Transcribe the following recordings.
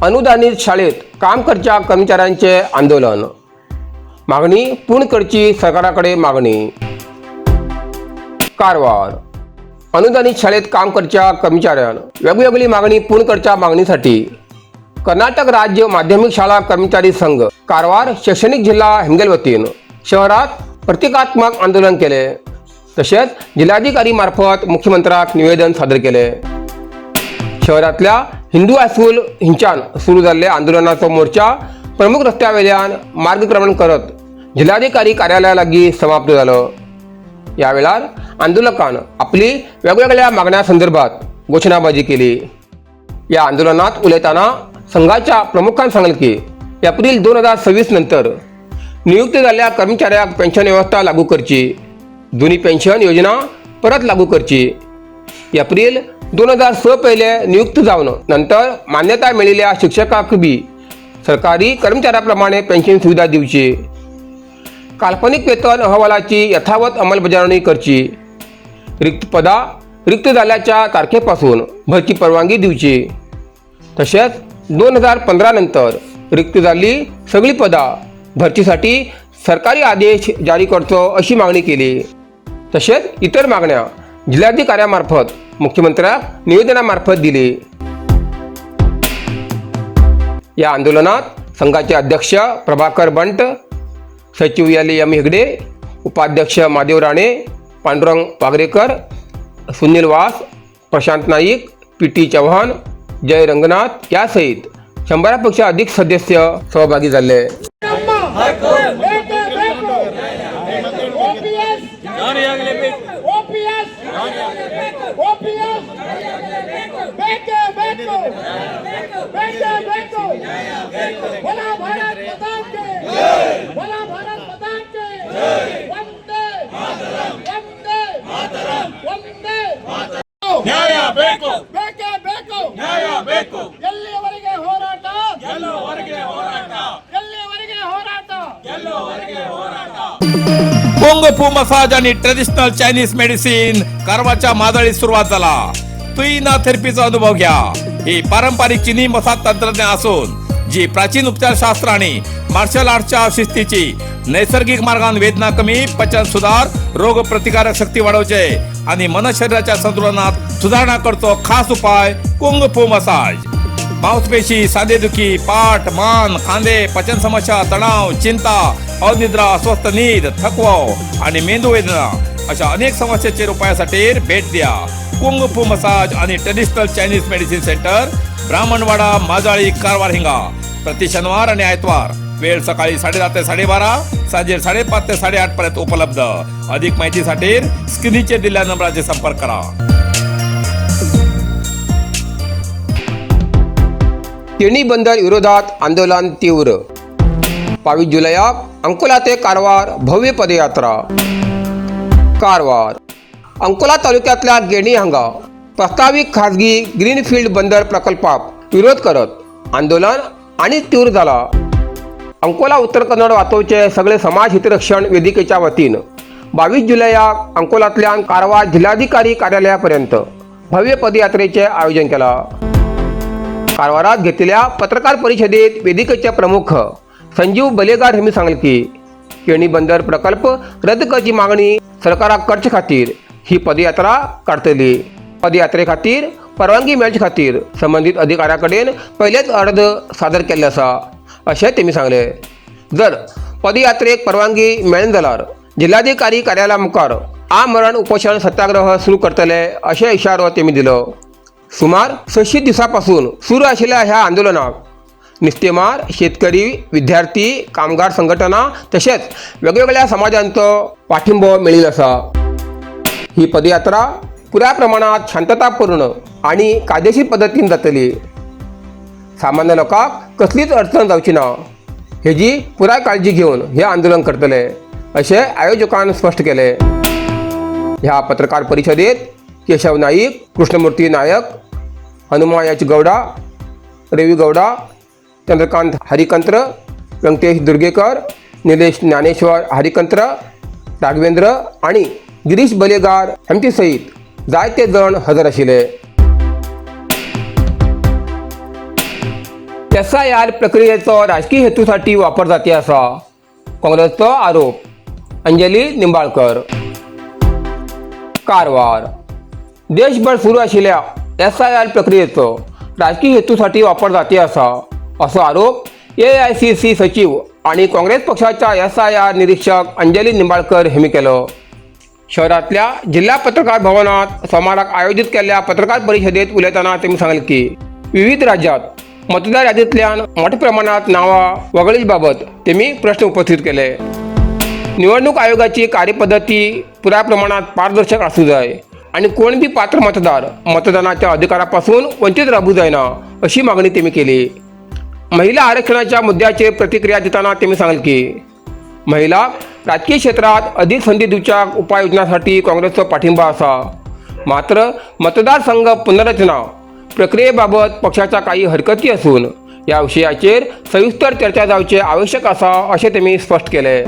अनुदानित शाळेत काम करच्या कर्मचाऱ्यांचे आंदोलन, मागणी पूर्ण करची सरकाराकडे मागणी। कारवार, अनुदानित शाळेत काम करच्या कर्मचाऱ्यांना वेगवेगळी मागणी पूर्ण करच्या मागणीसाठी कर्नाटक राज्य माध्यमिक शाळा कर्मचारी संघ कारवार शैक्षणिक जिल्हा हेमगेल वतीन शहरात प्रतिकात्मक आंदोलन केले। तसेच जिल्हाधिकारी मार्फत मुख्यमंत्र्याक निवेदन सादर केले। शहरातल्या हिंदू हायस्कूल हिंच्यान सुरू झालेल्या आंदोलनाचा मोर्चा प्रमुख रस्त्यावेल्यान मार्गक्रमण करत जिल्हाधिकारी कार्यालयालागी समाप्त झालं। या वेळार आंदोलकांनी आपली वेगवेगळ्या मागण्यांसंदर्भात घोषणाबाजी केली। या आंदोलनात उलयताना संघाच्या प्रमुखांनी सांगितले की एप्रिल 2026 नंतर नियुक्त झालेल्या कर्मचाऱ्यांक पेन्शन व्यवस्था लागू करची, जुनी पेन्शन योजना परत लागू करची। एप्रिल 2006 पहिले नियुक्त जावन नंतर मान्यता मिळालेल्या शिक्षकांक बी सरकारी कर्मचाऱ्याप्रमाणे पेन्शन सुविधा दिवची। काल्पनिक वेतन अहवालाची यथावत अंमलबजावणी करची। रिक्त पदा रिक्त झाल्याच्या तारखेपासून भरती परवानगी दिवची। तसेच 2015 नंतर रिक्त झाली सगळी पदा भरतीसाठी सरकारी आदेश जारी करचो अशी मागणी केली। तसेच इतर मागण्या जिल्हाधिकाऱ्यामार्फत मुख्यमंत्र्याक निवेदनामार्फत दिली। या आंदोलनात संघाचे अध्यक्ष प्रभाकर बंट, सचिव एम हेगडे, उपाध्यक्ष महादेव राणे, पांडुरंग वागरेकर, सुनील वास, प्रशांत नाईक, पीटी चव्हाण, जय रंगनाथ यासहित 100पेक्षा अधिक सदस्य सहभागी झाले। कुंग-फू मसाज आणि ट्रेडिशनल चायनीज मेडिसिन कारवारच्या मादळीत सुरुवात झाला। तुईना थेरपीचा अनुभव घ्या। ही पारंपरिक चीनी मसाज तंत्रज्ञान असून जी प्राचीन उपचारशास्त्र आणि मार्शल आर्टच्या शिस्तीची नैसर्गिक मार्गाने वेदना कमी, पचन सुधार, रोग प्रतिकारक शक्ती वाढवचे आणि मन शरीराच्या संतुलनात सुधारणा करतो खास उपाय कुंग-फू मसाज। मांसपेशी, सांधेदुखी, पाठ, मान, खांदे, पचन समस्या, तणाव, चिंता, अनिद्रा, अस्वस्थ नींद, थकवा आणि मेंदू वेदना अशा अनेक समस्यांचे उपायासाठी भेट द्या। कुंग-फू मसाज आणि traditional Chinese medicine centre, Brahmanwada, Majali, Karwar हिंगा। प्रति शनिवार आणि आयतवार। वेळ सकाळी 10:30 ते 12:30, सांजे 5:30 ते 8:30 पर्यंत उपलब्ध। अधिक माहितीसाठी स्क्रीनचे दिलेल्या नंबराचे संपर्क करा। केणी बंदर विरोधात आंदोलन तीव्र। 22 जुलैक अंकोला ते कारवार भव्य पदयात्रा। कारवार, अंकोला तालुक्यातल्या गेणी हांगा प्रस्तावित खासगी ग्रीनफील्ड बंदर प्रकल्पाक विरोध करत आंदोलन आणि तीव्र झाला। अंकोला उत्तर कन्नड वाचोवचे सगळे समाज हितरक्षण वेदिकेच्या वतीन 22 जुलैक अंकोलातल्या कारवार जिल्हाधिकारी कार्यालयापर्यंत भव्य पदयात्रेचे आयोजन केला। कारवारात घेतलेल्या पत्रकार परिषदेत वेदिकेचे प्रमुख संजीव बलेगार यांनी सांगले की केणी बंदर प्रकल्प रद्द करची मागणी सरकाराक करचे खातीर ही पदयात्रा काढतली। पदयात्रे खातीर परवानगी मेळचे खातीर संबंधित अधिकाऱ्याकडेन पहिलेच अर्ज सादर केल्ले आसा अशें तेमी सांगले। जर पदयात्रेक परवानगी मेळना जाल्यार जिल्हाधिकारी कार्यालया मुखार आमरण उपोषण सत्याग्रह सुरू करतले अशें इशारो तेमी दिलो। सुमार 600 दिवसांपासून सुरू आशिल्ल्या ह्या आंदोलनाक नुस्तेमार, शेतकरी, विद्यार्थी, कामगार संघटना तसेच वेगवेगळ्या समाजांचो पाठिंबो मेळिल्लो आसा। ही पदयात्रा पुऱ्या प्रमाणात शांततापूर्ण आणि कायदेशीर पद्धतीन जातली। सामान्य लोकांक कसलीच अडचण जावची ना हेजी पुराय काळजी घेवन हे आंदोलन करतले अशें आयोजकांनी स्पष्ट केले। ह्या पत्रकार परिषदेत केशव नाईक, कृष्णमूर्ती नायक, हनुमायाच गौडा, रवी गौडा, चंद्रकांत हरिकंत्र, व्यंकटेश दुर्गेकर, निलेश ज्ञानेश्वर हरिकंत्र, राघवेंद्र आणि गिरीश बलेगार यांचे सहित जायते जण हजर आशिल्ले। SIR प्रक्रियेचो राजकीय हेतूसाठी वापर जाती असा काँग्रेसचो आरोप. अंजली निंबाळकर. कारवार. देशभर सुरू आशिल्ल्या SIR प्रक्रियेचो राजकीय हेतूसाठी वापर जाती असा असो आरोप AICC सचिव आणि काँग्रेस पक्षाच्या SIR निरीक्षक अंजली निंबाळकर हांणी केलो. शहरातल्या जिल्हा पत्रकार भवनात सोमाराक आयोजित केल्ल्या पत्रकार परिषदेत उलयतना त्यांनी सांगले की विविध राज्यात मतदार यादींतल्यान मोठ्या प्रमाणात नावां वगळिल्ल्याबाबत त्यांनी प्रश्न उपस्थित केले. निवडणूक आयोगाची कार्यपद्धती पुऱ्या प्रमाणात पारदर्शक आसूं जाय आणि कोण बी पात्र मतदार मतदानाच्या अधिकारापासून वंचित राबू जायना अशी मागणी त्यांनी केली. महिला आरक्षणाच्या मुद्द्याचेर प्रतिक्रिया दिताना त्यांनी सांगले की महिलांक राजकीय क्षेत्रात अधिक संधी दिवच्या उपाययोजनांसाठी काँग्रेसचो पाठिंबा आसा. मात्र मतदारसंघ पुनर्रचना प्रक्रियेबाबत पक्षाच्या काही हरकती असून या विशयाचेर सविस्तर चर्चा जावची आवश्यक आसा अशें त्यांनी स्पष्ट केले.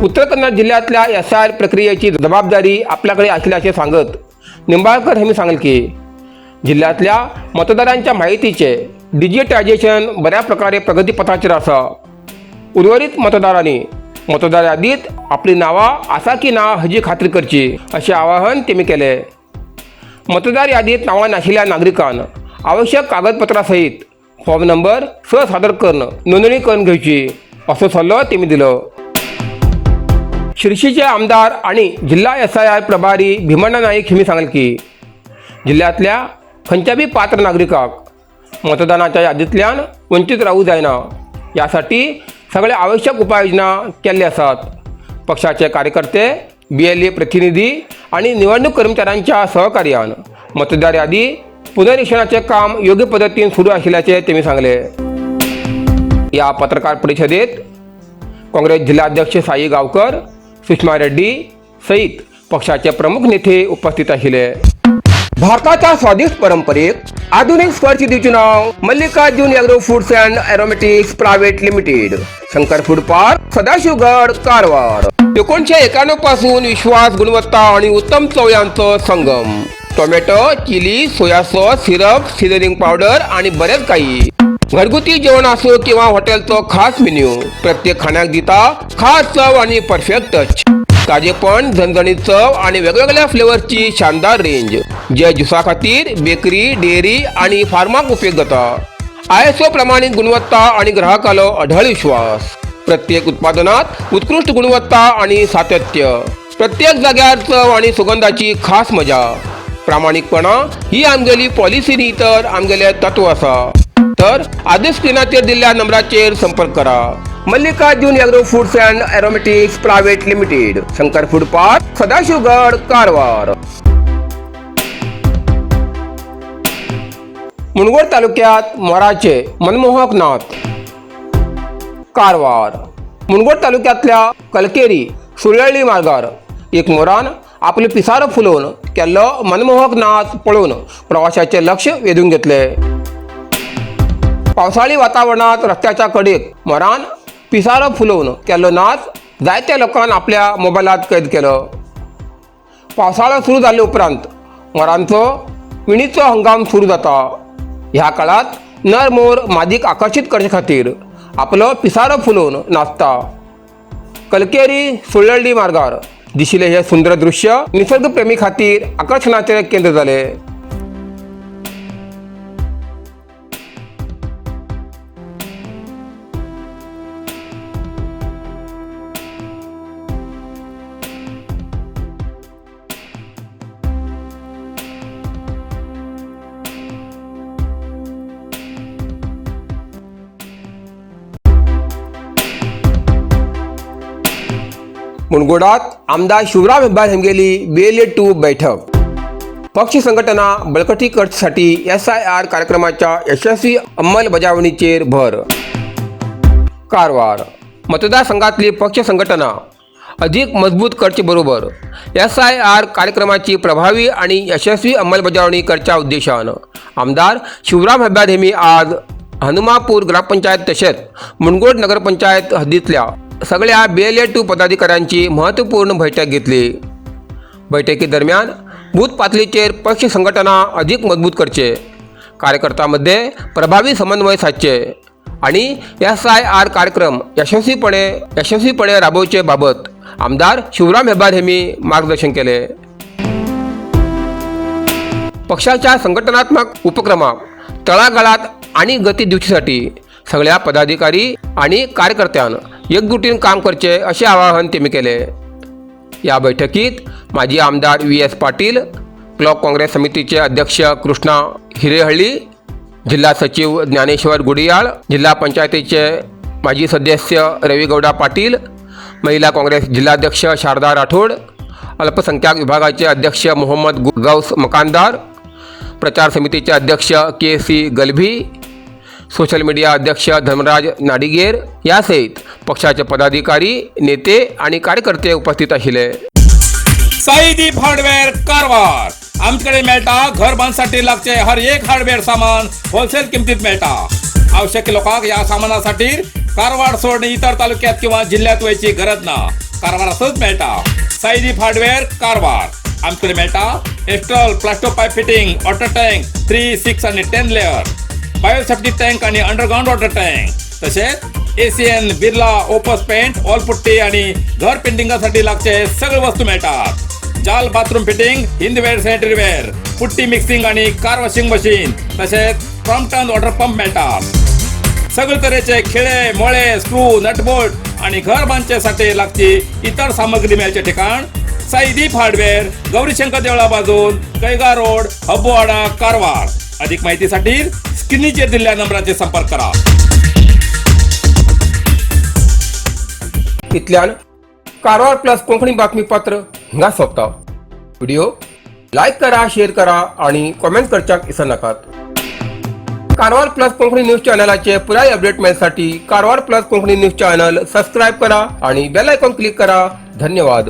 उत्तर कन्नड जिल्ह्यातल्या SIR प्रक्रियेची जबाबदारी आपल्याकडे असल्याचे सांगत निंबाळकर हांणी सांगले की जिल्ह्यातल्या मतदारांच्या माहितीचे डिजिटायझेशन बऱ्या प्रकारे प्रगतीपथाचेर आसा. उर्वरित मतदारांनी मतदार यादीत आपली नावां आसा की ना हाची खात्री करची अशें आवाहन त्यांनी केले. मतदार यादीत नावां नाशिल्ल्या नागरिकान आवश्यक कागदपत्रां सहीत फॉर्म नंबर 6 सादर करून नोंदणी करून घेवची असो सल्लो त्यांनी दिलो. शिर्शीचे आमदार आणि जिल्हा SIR प्रभारी भीमण्णा नाईक हांणी सांगले की जिल्ह्यातल्या खंयच्या बी पात्र नागरिकाक मतदानाच्या यादींतल्यान वंचित रावूं जायना यासाठी सगळ्या आवश्यक उपाययोजना केल्ले आसात. पक्षाचे कार्यकर्ते, BLA प्रतिनिधी आणि निवडणूक कर्मचाऱ्यांच्या सहकार्यान मतदार यादी पुनर्निरीक्षणाचे काम योग्य पद्धतीने सुरू असल्याचे त्यांनी सांगले. या पत्रकार परिषदेत काँग्रेस जिल्हाध्यक्ष साई गावकर, सुषमा रेड्डी सहित पक्षाचे प्रमुख नेते उपस्थित आशिल्ले. भारताच्या स्वादिष्ट परंपरेक आधुनिक स्पर्श दिवचे नाव Mallikarjun agro foods and aromatics private limited, Shankar food park, Sadashivgad, Karwar. 1991 पासून विश्वास, गुणवत्ता आणि उत्तम चव यांचा संगम. Tomato, chilli, soya sauce, syrup, seasoning powder आणि बरेच काही. घरगुती जेवण असो किंवा हॉटेलचो खास मेन्यू, प्रत्येक खाण्याक दिता खास चव आणि परफेक्ट टच. ताजेपण, झणझणीत चव आणि वेगवेगळ्या फ्लेवरची शानदार रेंज जे ज्युसा खातीर, बेकरी, डेअरी आणि फार्माक उपयोग जाता. ISO प्रमाणित गुणवत्ता आणि ग्राहकालो अढळ विश्वास. प्रत्येक उत्पादनात उत्कृष्ट गुणवत्ता आणि सातत्य. प्रत्येक जाग्यार चव आणि सुगंधाची खास मजा. प्रामाणिकपणा ही आमगेली पॉलिसी न्ही तर आमगेले तत्व आसा. तर आदेश स्क्रीनाचेर दिल्ल्या नंबराचेर संपर्क करा. Mallikarjun agro foods and aromatics private limited, Shankar food park, Sadashivgad, Karwar. Mundgod तालुक्यात मोराचे मनमोहक नाथ. कारवार. मुनगोड तालुक्यातल्या कलकेरी सुरळी मार्गार एक मोरान आपले पिसारो फुलोवन केल्लो मनमोहक नाच पळोवन प्रवाशाचे लक्ष वेधून घेतले. पावसाळी वातावरणात रस्त्याच्या कडेक मोरान पिसारो फुलोवन केल्लो नाच जायत्या लोकांनी आपल्या मोबायलात कैद केलो. पावसाळो सुरू जाल्ले उपरांत मोरांचो विणीचो हंगाम सुरू जाता. ह्या काळात नर मोर मादीक आकर्षित करचे खातीर आपलो पिसारो फुलोवन नाचता. कलकेरी सुरळी मार्गार दिशिल्ले हे सुंदर दृश्य निसर्गप्रेमी खातीर आकर्षणाचे केंद्र जाले. मुनगोडात आमदार शिवराम हेब्बार हेमगेली BLA 2 बैठक. पक्ष संघटना बळकटी करण्यासाठी SIR कार्यक्रमाच्या यशस्वी अंमलबजावणीचेर भर. कारवार. मतदारसंघातली पक्ष संघटना अधिक मजबूत करचे बरोबर SIR कार्यक्रमाची प्रभावी आणि यशस्वी अंमलबजावणी करच्या उद्देशान आमदार शिवराम हेब्बार हेमी आज हनुमापूर ग्रामपंचायत तसेच मुनगोड नगरपंचायत हद्दीतल्या सगळ्या BLA 2 पदाधिकाऱ्यांची महत्त्वपूर्ण बैठक घेतली. बैठकी दरम्यान बूथ पातळीचेर पक्ष संघटना अधिक मजबूत करचे, कार्यकर्त्यांमध्ये प्रभावी समन्वय साधचे आणि SIR कार्यक्रम यशस्वीपणे राबवचे बाबत आमदार शिवराम हेबार यांनी मार्गदर्शन केले. पक्षाच्या संघटनात्मक उपक्रमाक तळागाळात आणि गती दिवचीसाठी सगळ्या पदाधिकारी आणि कार्यकर्त्यांन एकजुटीन काम करचे असे आवाहन त्यांनी केले. या बैठकीत माजी आमदार VS पाटील, ब्लॉक काँग्रेस समितीचे अध्यक्ष कृष्णा हिरेहळ्ळी, जिल्हा सचिव ज्ञानेश्वर गुडियाळ, जिल्हा पंचायतीचे माजी सदस्य रविगौडा पाटील, महिला काँग्रेस जिल्हाध्यक्ष शारदा राठोड, अल्पसंख्याक विभागाचे अध्यक्ष मोहम्मद गौस मकानदार, प्रचार समितीचे अध्यक्ष KC गलभी, सोशल मीडिया अध्यक्ष धर्मराज नाडिगेर यासहित पक्षाचे पदाधिकारी, नेते आणि कार्यकर्ते उपस्थित आशिल्ले. साईदीप हार्डवेअर कारवार. आमच्याकडे मेळटा घर बांधसाठी लागचे हर एक हार्डवेअर सामान होलसेल किमतीत मेळटा. आवश्यक लोकांक या सामानासाठी कारवार सोडून इतर तालुक्यात किंवा जिल्ह्यात वयची गरज ना. कारवारातच मेळटा. साईदीप हार्डवेअर कारवार. आमच्याकडे मेळटा Astral Plasto pipe fitting, water tank 3, 6 आणि 10 लेअर, बायोसेफ्टी टँक आणि अंडरग्राउंड वॉटर टँक, तसेच ACN, Birla, Opus paint, all putty आणि घर पेंटिंगसाठी लागचे सगळे वस्तू मिळतात. जाल bathroom fitting, Hindware, sanitaryware, putty mixing आणि कार वॉशिंग मशीन, तसेच प्रॉम्प्टन वॉटर पंप मिळतात. सगळे तऱ्हेचे खिळे, मोळे, स्क्रू, नटबोल्ट आणि घर बांधण्यासाठी लागची इतर सामग्री मिळायचे ठिकाण साईदीप हार्डवेअर, गौरीशंकर देवळा बाजून, कैगा रोड, हब्बुवाडा, कारवार. अधिक माहितीसाठी स्क्रीनवर दिलेल्या नंबराचे संपर्क करा. इतल्यान कारवार प्लस कोंकणी बातमीपत्र हिंगा सोंपता. व्हिडिओ लाईक करा, शेअर करा आणि कमेंट करच्याक विसरू नकात. कारवार प्लस कोंकणी न्यूज चॅनलाचे पुराय अपडेट मिळण्यासाठी Karwar plus Konkani news channel subscribe करा आणि बेल आयकॉन क्लिक करा. धन्यवाद.